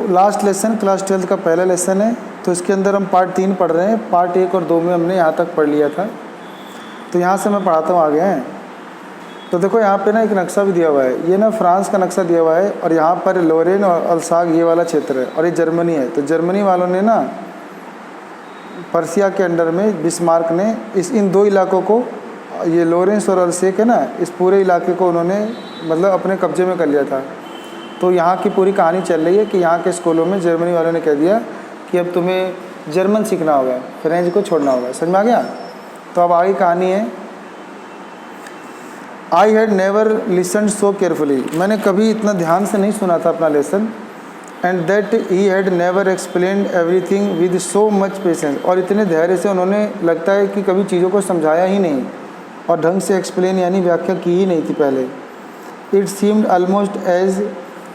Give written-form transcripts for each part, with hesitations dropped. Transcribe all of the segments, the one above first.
Last lesson class 12 का पहला lesson है, तो इसके अंदर हम पार्ट 3 पढ़ रहे हैं। पार्ट 1 और 2 में हमने यहाँ तक पढ़ लिया था, तो यहाँ से मैं पढ़ाता हूँ आगे हैं। तो देखो यहाँ पे ना एक नक्शा भी दिया हुआ है, ये ना फ्रांस का नक्शा दिया हुआ है, और यहाँ पर लोरेन और अल्साग ये वाला क्षेत्र है, और ये जर्मनी है। तो जर्मनी वालों ने ना पर्सिया के अंडर में बिस्मार्क ने इन 2 इलाकों को, ये लोरेंस और अल्सेक है ना, इस पूरे इलाके को उन्होंने मतलब अपने कब्जे में कर लिया था। तो यहाँ की पूरी कहानी चल रही है कि यहाँ के स्कूलों में जर्मनी वालों ने कह दिया कि अब तुम्हें जर्मन सीखना होगा, फ्रेंच को छोड़ना होगा। समझ में आ गया? तो अब आगे कहानी है। I had never listened so carefully, मैंने कभी इतना ध्यान से नहीं सुना था अपना lesson. And that he had never explained everything with so much patience, और इतने धैर्य से उन्होंने लगता है कि कभी चीज़ों को समझाया ही नहीं और ढंग से एक्सप्लेन यानी व्याख्या की ही नहीं थी पहले। It seemed almost as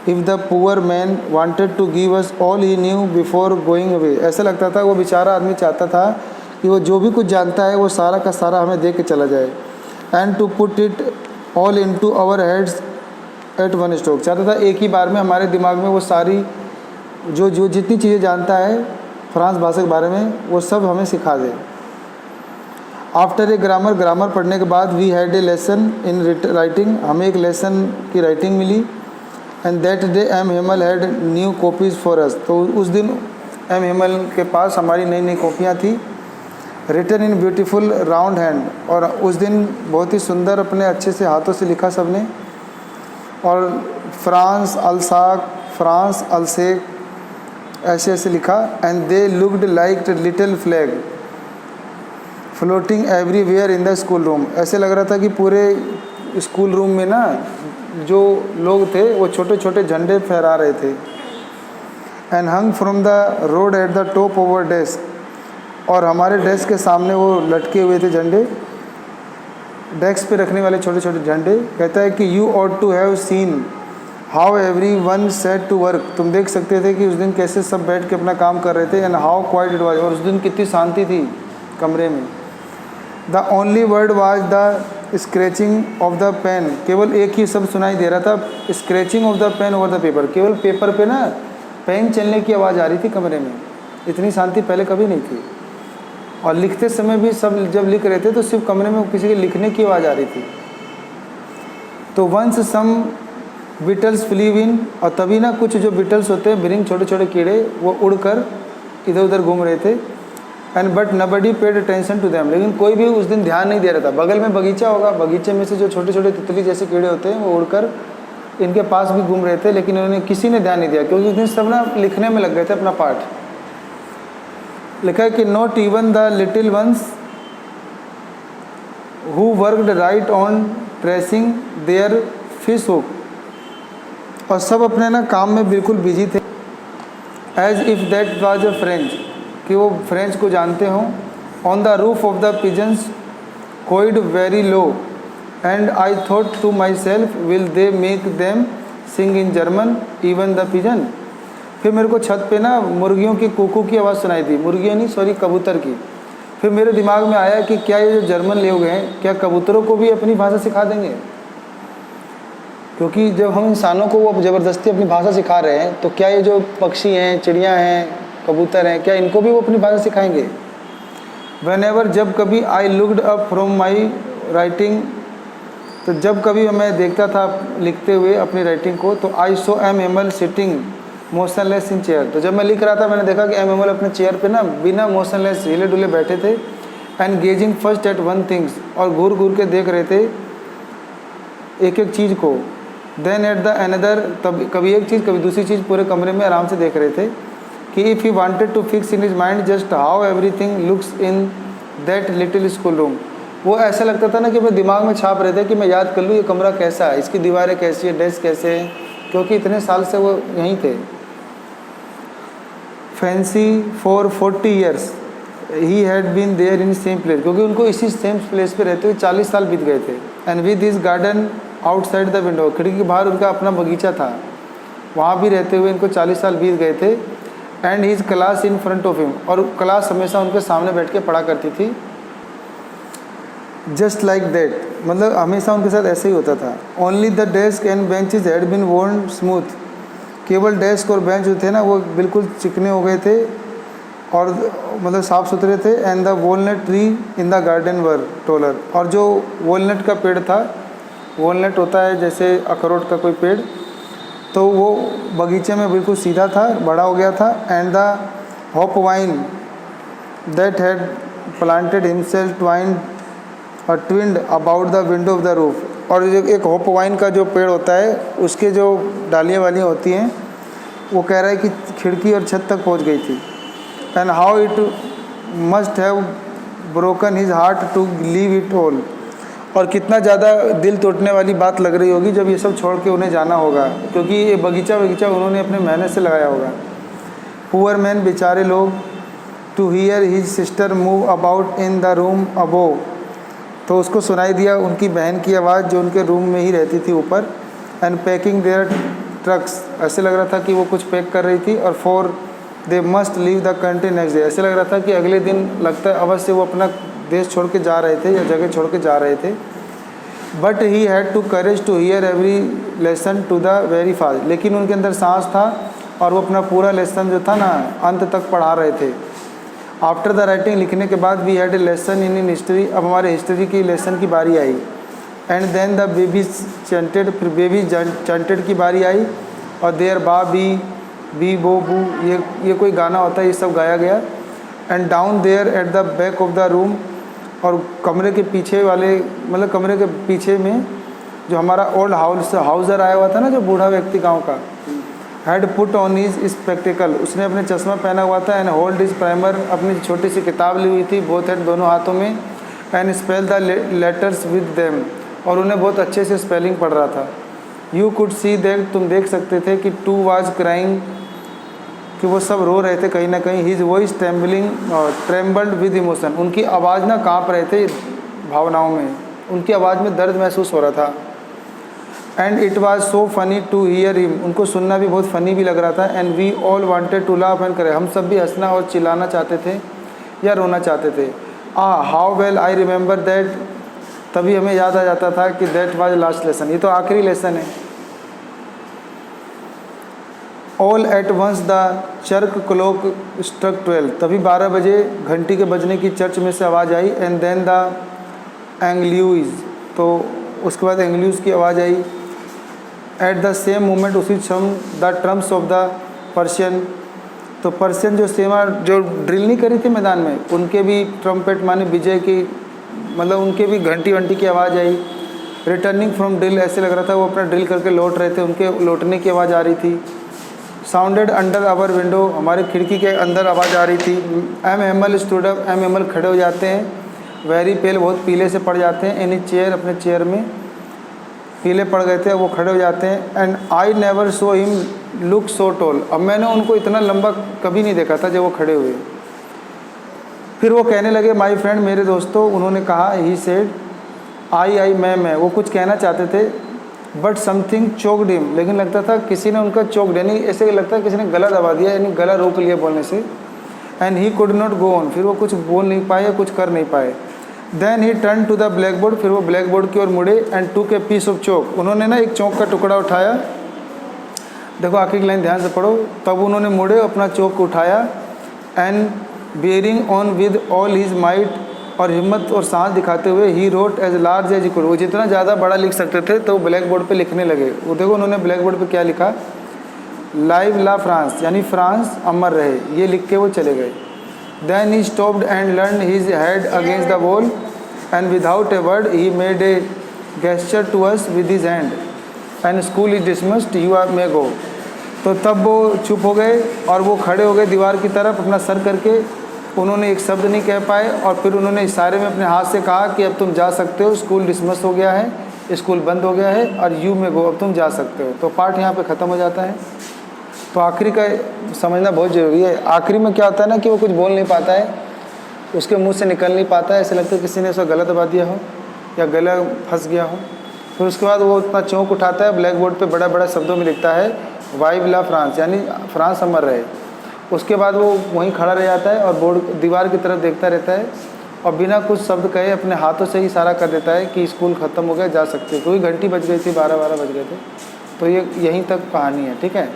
if the poor man wanted to give us all he knew before going away, ऐसा लगता था वो बेचारा आदमी चाहता था कि वो जो भी कुछ जानता है वो सारा का सारा हमें दे के चला जाए। And to put it all into our heads at one stroke, चाहता था एक ही बार में हमारे दिमाग में वो सारी जो जितनी चीज़ें जानता है फ्रांस भाषा के बारे में वो सब हमें सिखा दे। आफ्टर ए ग्रामर पढ़ने के बाद we had a lesson in writing, हमें एक लेसन की राइटिंग मिली। And that day M Hamel had new copies for us, तो उस दिन एम हेमल के पास हमारी नई नई कॉपियाँ थी। Written in beautiful round hand, और उस दिन बहुत ही सुंदर अपने अच्छे से हाथों से लिखा सबने। और फ्रांस अल्साक, फ्रांस अल्सेक ऐसे ऐसे लिखा। And they looked like little flag floating everywhere in the school room, ऐसे लग रहा था कि पूरे स्कूल रूम में ना जो लोग थे वो छोटे छोटे झंडे फहरा रहे थे। And hung from the rod at the top of our desk, और हमारे डेस्क के सामने वो लटके हुए थे झंडे, डेस्क पे रखने वाले छोटे छोटे झंडे। कहता है कि you ought to have seen how every one set to work, तुम देख सकते थे कि उस दिन कैसे सब बैठ के अपना काम कर रहे थे। And how quiet it was, और उस दिन कितनी शांति थी कमरे में। The only word was the scratching of the pen, केवल एक ही शब्द सुनाई दे रहा था, scratching of the pen over the paper, केवल पेपर पे ना पेन चलने की आवाज़ आ रही थी कमरे में। इतनी शांति पहले कभी नहीं थी। और लिखते समय भी सब जब लिख रहे थे तो सिर्फ कमरे में किसी के लिखने की आवाज़ आ रही थी। तो वंस सम बिटल्स फ्लीव इन, और तभी ना कुछ जो बिटल्स होते हैं बिरिंग छोटे छोटे कीड़े, वो उड़कर इधर उधर घूम रहे थे। And but nobody paid attention to them, लेकिन कोई भी उस दिन ध्यान नहीं दे रहा था। बगल में बगीचा होगा, बगीचे में से जो छोटे छोटे तितली जैसे कीड़े होते हैं वो उड़कर इनके पास भी घूम रहे थे, लेकिन उन्होंने किसी ने ध्यान नहीं दिया, क्योंकि उस दिन सब ना लिखने में लग गए थे अपना पाठ। लिखा है कि not even the little ones who worked right on tracing their fish hook, और सब अपने ना काम में बिल्कुल बिजी थे। As if that was a French, कि वो फ्रेंच को जानते हों। On the roof of the pigeons cooed very low, and I thought to myself will they make them sing in German even the pigeon. फिर मेरे को छत पे ना मुर्गियों की कुकू की आवाज़ सुनाई दी, मुर्गियों नहीं सॉरी कबूतर की। फिर मेरे दिमाग में आया कि क्या ये जो जर्मन लोग हैं क्या कबूतरों को भी अपनी भाषा सिखा देंगे, क्योंकि जब हम इंसानों को वो ज़बरदस्ती अपनी भाषा सिखा रहे हैं तो क्या ये जो पक्षी हैं, चिड़ियाँ हैं, कबूतर हैं, क्या इनको भी वो अपनी भाषा सिखाएंगे। वेन एवर, जब कभी I looked up from my writing, तो जब कभी मैं देखता था लिखते हुए अपनी राइटिंग को, तो आई सो एम हेमल सिटिंग मोशनलेस इन चेयर, तो जब मैं लिख रहा था मैंने देखा कि एम हेमल अपने चेयर पे ना बिना मोशनलेस हिले डुले बैठे थे। And gazing first at one things, और घूर घूर के देख रहे थे एक एक चीज़ को। देन एट द अनदर, तब कभी एक चीज़ कभी दूसरी चीज़, पूरे कमरे में आराम से देख रहे थे कि if he wanted to fix in his mind just how everything looks in that little school room, वो ऐसा लगता था ना कि अपने दिमाग में छाप रहे थे कि मैं याद कर लूँ ये कमरा कैसा है, इसकी दीवारें कैसी है, डेस्क कैसे हैं, क्योंकि इतने साल से वो यहीं थे। Fancy for 40 years he had been there in same place, क्योंकि उनको इसी सेम प्लेस पे रहते हुए 40 साल बीत गए थे। And with this garden outside the window, खिड़की के बाहर उनका अपना बगीचा था, वहाँ भी रहते हुए इनको 40 साल बीत गए थे। And his class in front of him, और क्लास हमेशा उनके सामने बैठ के पढ़ा करती थी। जस्ट लाइक दैट, मतलब हमेशा उनके साथ ऐसे ही होता था। Only the desk and benches had been worn smooth, केवल डेस्क और बेंच जो थे ना वो बिल्कुल चिकने हो गए थे और मतलब साफ़ सुथरे थे। And the walnut tree in the garden were taller, और जो वॉलनट का पेड़ था, वॉलनट होता है जैसे अखरोट का कोई पेड़, तो वो बगीचे में बिल्कुल सीधा था, बड़ा हो गया था। And the hop vine that had planted himself twined about the window of the roof, और एक हॉप वाइन का जो पेड़ होता है उसके जो डालियाँ वालियाँ होती हैं वो कह रहा है कि खिड़की और छत तक पहुंच गई थी। And how it must have broken his heart to leave it all, और कितना ज़्यादा दिल टूटने वाली बात लग रही होगी जब ये सब छोड़ के उन्हें जाना होगा, क्योंकि ये बगीचा उन्होंने अपने मेहनत से लगाया होगा। पुअर मैन, बेचारे लोग, to hear his sister move about in the room above, तो उसको सुनाई दिया उनकी बहन की आवाज़ जो उनके रूम में ही रहती थी ऊपर। एंड पैकिंग देयर ट्रक्स, ऐसे लग रहा था कि वो कुछ पैक कर रही थी। और for they must leave the country next day, ऐसे लग रहा था कि अगले दिन लगता है अवश्य वो अपना देश छोड़ के जा रहे थे या जगह छोड़ के जा रहे थे। But he had to courage to hear every lesson to the very fast, लेकिन उनके अंदर सांस था और वो अपना पूरा लेसन जो था ना अंत तक पढ़ा रहे थे। आफ्टर द राइटिंग, लिखने के बाद, we had a lesson in history, अब हमारे हिस्ट्री की लेसन की बारी आई। And then the baby chanted, फिर बेबी चंटेड की बारी आई। और देयर बा बी बो बू, ये कोई गाना होता है, ये सब गाया गया। And down there at the back of the room, और कमरे के पीछे वाले, मतलब कमरे के पीछे में जो हमारा ओल्ड हाउसर आया हुआ था ना, जो बूढ़ा व्यक्ति गांव का, had put on his spectacled, उसने अपने चश्मा पहना हुआ था। एंड होल्ड हिज प्राइमर, अपनी छोटी सी किताब ली हुई थी, बोथ हैड, दोनों हाथों में। And spell the letters with them, और उन्हें बहुत अच्छे से स्पेलिंग पढ़ रहा था। यू कुड सी दैट, तुम देख सकते थे कि टू वाज क्राइंग, कि वो सब रो रहे थे कहीं ना कहीं। His voice trembled with emotion, उनकी आवाज़ ना काँप रहे थे भावनाओं में, उनकी आवाज़ में दर्द महसूस हो रहा था। And it was so funny to hear him, उनको सुनना भी बहुत फ़नी भी लग रहा था। And we all wanted to laugh and cry, हम सब भी हंसना और चिल्लाना चाहते थे या रोना चाहते थे। How well I remember that, तभी हमें याद आ जाता था कि दैट वाज लास्ट लेसन, ये तो आखिरी लेसन है। All at once the church clock struck 12, तभी 12 बजे घंटी के बजने की चर्च में से आवाज़ आई। एंड देन द एंग्ल्यूज, तो उसके बाद एंग्ल्यूज की आवाज़ आई। एट द सेम मोमेंट, उसी समय, the terms of the Persian, तो पर्शियन जो सेना जो ड्रिल नहीं करी थी मैदान में, उनके भी ट्रम्पेट माने विजय की, मतलब उनके भी घंटी वंटी की आवाज़ आई। रिटर्निंग फ्रॉम ड्रिल, ऐसे लग रहा था वो अपना ड्रिल करके लौट रहे थे, उनके लौटने की आवाज़ आ रही थी। साउंडेड अंडर आवर विंडो, हमारी खिड़की के अंदर आवाज़ आ रही थी। M Hamel stood up, M Hamel खड़े हो जाते हैं। वेरी पेल, बहुत पीले से पड़ जाते हैं। एनी चेयर, अपने चेयर में पीले पड़ गए थे, वो खड़े हो जाते हैं। And I never saw him look so tall, अब मैंने उनको इतना लंबा कभी नहीं देखा था जब वो खड़े हुए। फिर वो कहने लगे, माई फ्रेंड, मेरे दोस्तों, उन्होंने कहा, ही सेड, आई मैं, वो कुछ कहना चाहते थे। बट समथिंग चोक्ड हिम, लेकिन लगता था किसी ने उनका चोक्ड, यानी ऐसे लगता है किसी ने गला दबा दिया, यानी गला रोक लिया बोलने से। And he could not go on, फिर वो कुछ बोल नहीं पाए या कुछ कर नहीं पाए। Then he turn to the black board, फिर वो ब्लैक बोर्ड की ओर मुड़े। एंड टूक ए पीस ऑफ चौक, उन्होंने ना एक चौक का टुकड़ा उठाया। देखो आखिरी की लाइन ध्यान से पढ़ो। तब उन्होंने मुड़े, अपना चौक उठाया। And bearing on with all his might, और हिम्मत और साहस दिखाते हुए, he wrote as large as equal, वो जितना ज़्यादा बड़ा लिख सकते थे तो ब्लैक बोर्ड पे लिखने लगे। वो देखो उन्होंने ब्लैक बोर्ड पे क्या लिखा, लाइव ला फ्रांस, यानी फ्रांस अमर रहे, ये लिख के वो चले गए। Then he stopped and learn his head against the wall, and without a word he made a gesture to us with his hand, and school is dismissed, you are may go. तो तब वो चुप हो गए और वो खड़े हो गए दीवार की तरफ अपना सर करके। उन्होंने एक शब्द नहीं कह पाए, और फिर उन्होंने इशारे में अपने हाथ से कहा कि अब तुम जा सकते हो, स्कूल डिसमिस हो गया है, स्कूल बंद हो गया है, और यू में गो, अब तुम जा सकते हो। तो पार्ट यहाँ पे ख़त्म हो जाता है। तो आखिरी का समझना बहुत ज़रूरी है। आखिरी में क्या होता है ना कि वो कुछ बोल नहीं पाता है, उसके मुंह से निकल नहीं पाता है, ऐसा लगता है किसी ने उसका गला दबा दिया हो या गला फंस गया हो। फिर उसके बाद वो अपना चौंक उठाता है, ब्लैक बोर्ड पर बड़ा बड़ा शब्दों में लिखता है, वाइव ला फ्रांस, यानी फ्रांस अमर रहे। उसके बाद वो वहीं खड़ा रह जाता है और बोर्ड दीवार की तरफ देखता रहता है, और बिना कुछ शब्द कहे अपने हाथों से ही इशारा कर देता है कि स्कूल ख़त्म हो गया, जा सकते हो, क्योंकि घंटी बज गई थी, 12 बज गए थे। तो ये यहीं तक कहानी है, ठीक है।